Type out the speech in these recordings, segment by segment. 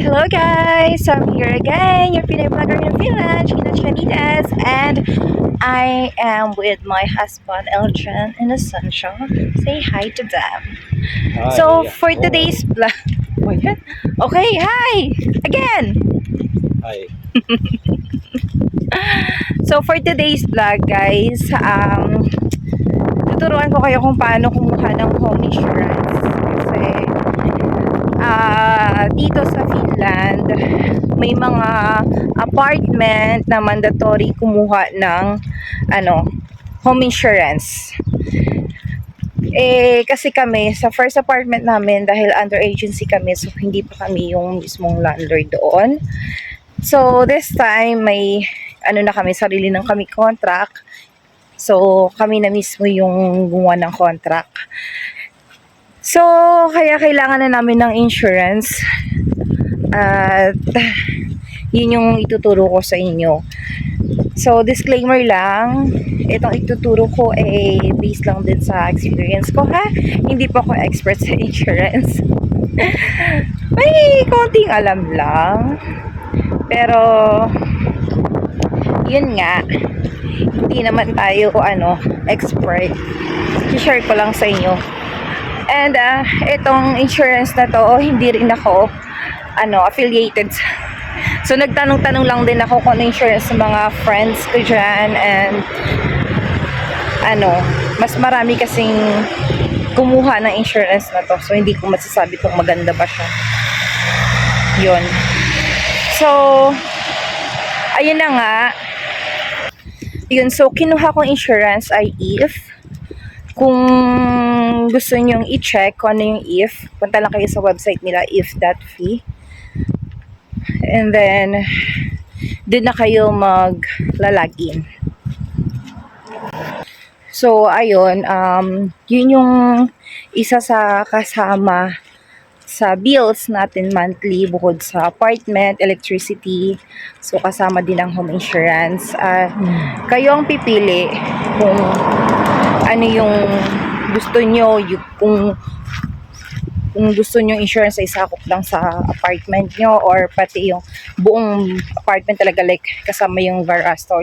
Hello guys! So I'm here again, your Pinay vlogger in Finland, Gina Chanitas, and I am with my husband Eljan and Essential. Say hi to them. So Hi. for today's vlog, okay, hi! Again! Hi. So for today's vlog guys, tuturuan ko kayo kung paano kumuha ng home insurance. Kasi dito sa Finland may mga apartment na mandatory kumuha ng home insurance. Kasi kami sa first apartment namin, dahil under agency kami, so hindi pa kami yung mismong landlord doon. So this time may na kami, sarili ng kami contract. So kami na mismo yung gumawa ng contract. So, kaya kailangan na namin ng insurance. At yun yung ituturo ko sa inyo. So, disclaimer lang, itong ituturo ko based lang din sa experience ko ha. Hindi po ako expert sa insurance. May konting alam lang. Pero, yun nga, hindi naman tayo expert. I-share ko lang sa inyo. And itong insurance na to, hindi rin ako affiliated. So nagtanong-tanong lang din ako kung ano insurance sa mga friends ko dyan. And mas marami kasing kumuha ng insurance na to. So hindi ko masasabi kung maganda ba siya. Yun. So ayun na nga. Yun, so kinuha kong insurance ay If. Kung gusto nyong i-check kung ano yung If, punta lang kayo sa website nila, if.fi. And then, doon na kayo mag-login. So, ayun, yun yung isa sa kasama sa bills natin monthly, bukod sa apartment, electricity. So, kasama din ang home insurance. Kayo ang pipili kung ano yung gusto nyo, kung gusto nyo insurance ay sakop lang sa apartment nyo or pati yung buong apartment talaga, like kasama yung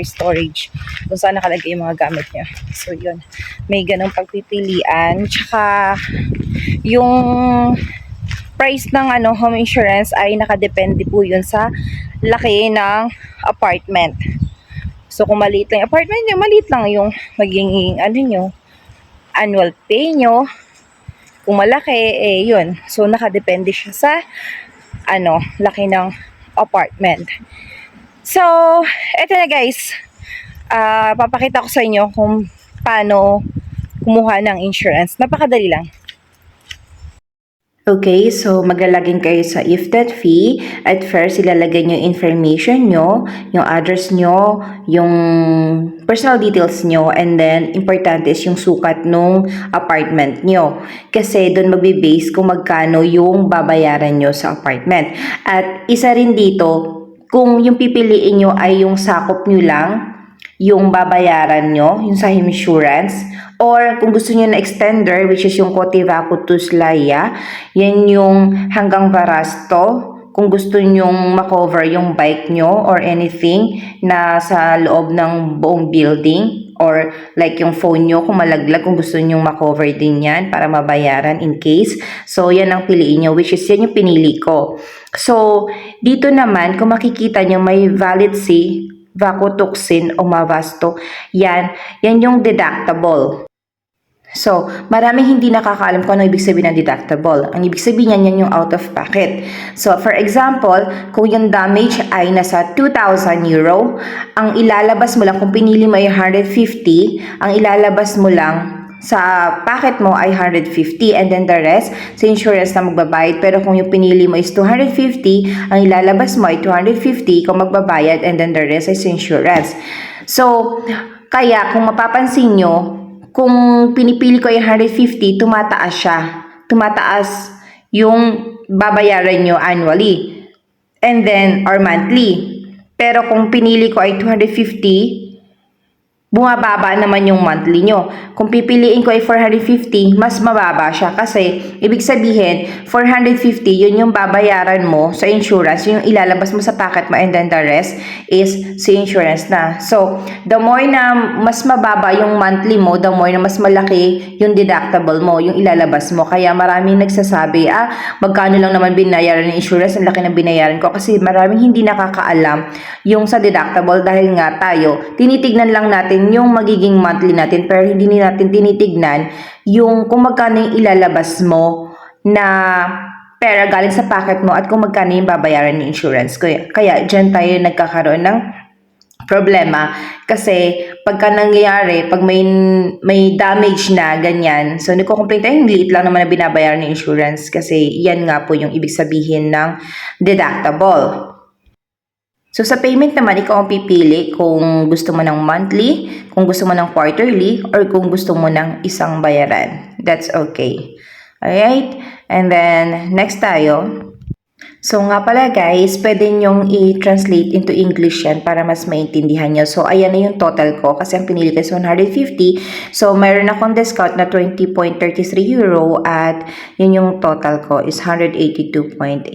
storage kung saan nakalagay yung mga gamit nyo. So yun, may ganong pagpipilian. Tsaka yung price ng home insurance ay nakadepende po yun sa laki ng apartment. So kung maliit lang yung apartment nyo, maliit lang yung magiging nyo, annual pay nyo. Kung malaki, yun. So nakadepende siya sa laki ng apartment. So, eto na guys. Papakita ko sa inyo kung paano kumuha ng insurance. Napakadali lang. Okay, so maglalagin kayo sa if.fi. At first, ilalagay nyo yung information nyo, yung address nyo, yung personal details nyo, and then, importante is yung sukat nung apartment nyo. Kasi doon magbe-base kung magkano yung babayaran nyo sa apartment. At isa rin dito, kung yung pipiliin nyo ay yung sakop nyo lang, yung babayaran nyo, yung sa insurance, or kung gusto niyo na extender, which is yung Kotivaku to Slaya, yan yung hanggang Varasto. Kung gusto niyo makover yung bike nyo or anything na sa loob ng buong building, or like yung phone nyo, kung malaglag, kung gusto niyo makover din yan para mabayaran in case. So, yan ang piliin nyo, which is yan yung pinili ko. So, dito naman, kung makikita nyo, may valid si Vakutuksin o Mavasto. Yan yung deductible. So, maraming hindi nakakaalam kung ano ibig sabihin ng deductible. Ang ibig sabihin yan yung out of pocket. So, for example, kung yung damage ay nasa 2,000 euro, ang ilalabas mo lang, kung pinili mo ay 150, ang ilalabas mo lang sa pocket mo ay 150, and then the rest sa insurance na magbabayad. Pero kung yung pinili mo is 250, ang ilalabas mo ay 250 kung magbabayad, and then the rest is insurance. So, kaya kung mapapansin nyo, kung pinipili ko yung 150, tumataas siya. Tumataas yung babayaran nyo annually. And then, or monthly. Pero kung pinili ko ay 250, bumababa naman yung monthly nyo. Kung pipiliin ko ay 450, mas mababa siya kasi ibig sabihin 450 yun yung babayaran mo sa insurance, yung ilalabas mo sa packet mo, and then the rest is sa insurance na. So, the more na mas mababa yung monthly mo, the more na mas malaki yung deductible mo, yung ilalabas mo. Kaya maraming nagsasabi, magkano lang naman binayaran ng insurance, ang laki ng binayaran ko, kasi maraming hindi nakakaalam yung sa deductible dahil nga tayo, tinitignan lang natin yung magiging monthly natin pero hindi natin tinitignan yung kung magkano yung ilalabas mo na pera galing sa packet mo at kung magkano yung babayaran ng insurance. Kaya dyan tayo nagkakaroon ng problema kasi pagka nangyayari, pag may damage na ganyan, so nagko-complain tayo, yung liit lang naman na binabayaran ng insurance kasi yan nga po yung ibig sabihin ng deductible. So, sa payment naman, ikaw ang pipili kung gusto mo ng monthly, kung gusto mo ng quarterly, or kung gusto mo ng isang bayaran. That's okay. Alright? And then, next tayo. So, nga pala guys, pwede nyong i-translate into English yan para mas maintindihan nyo. So, ayan na yung total ko kasi ang pinili ko is 150. So, mayroon akong discount na 20.33 euro at yun yung total ko is 182.86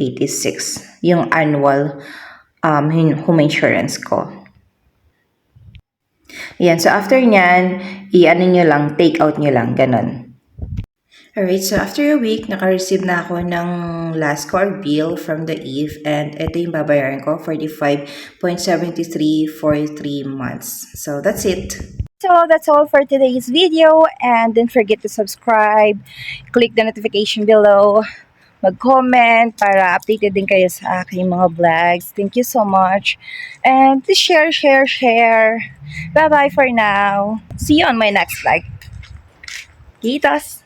yung annual home insurance ko. Ayan, so after nyan, i-ano nyo lang, take out nyo lang, ganun. Alright, so after a week, naka-receive na ako ng last car bill from the Eve and ito yung babayaran ko, 45.73 for 3 months. So that's it. So that's all for today's video, and don't forget to subscribe, click the notification below, mag-comment para updated din kayo sa aking mga vlogs. Thank you so much. And please share. Bye-bye for now. See you on my next vlog. Kitos!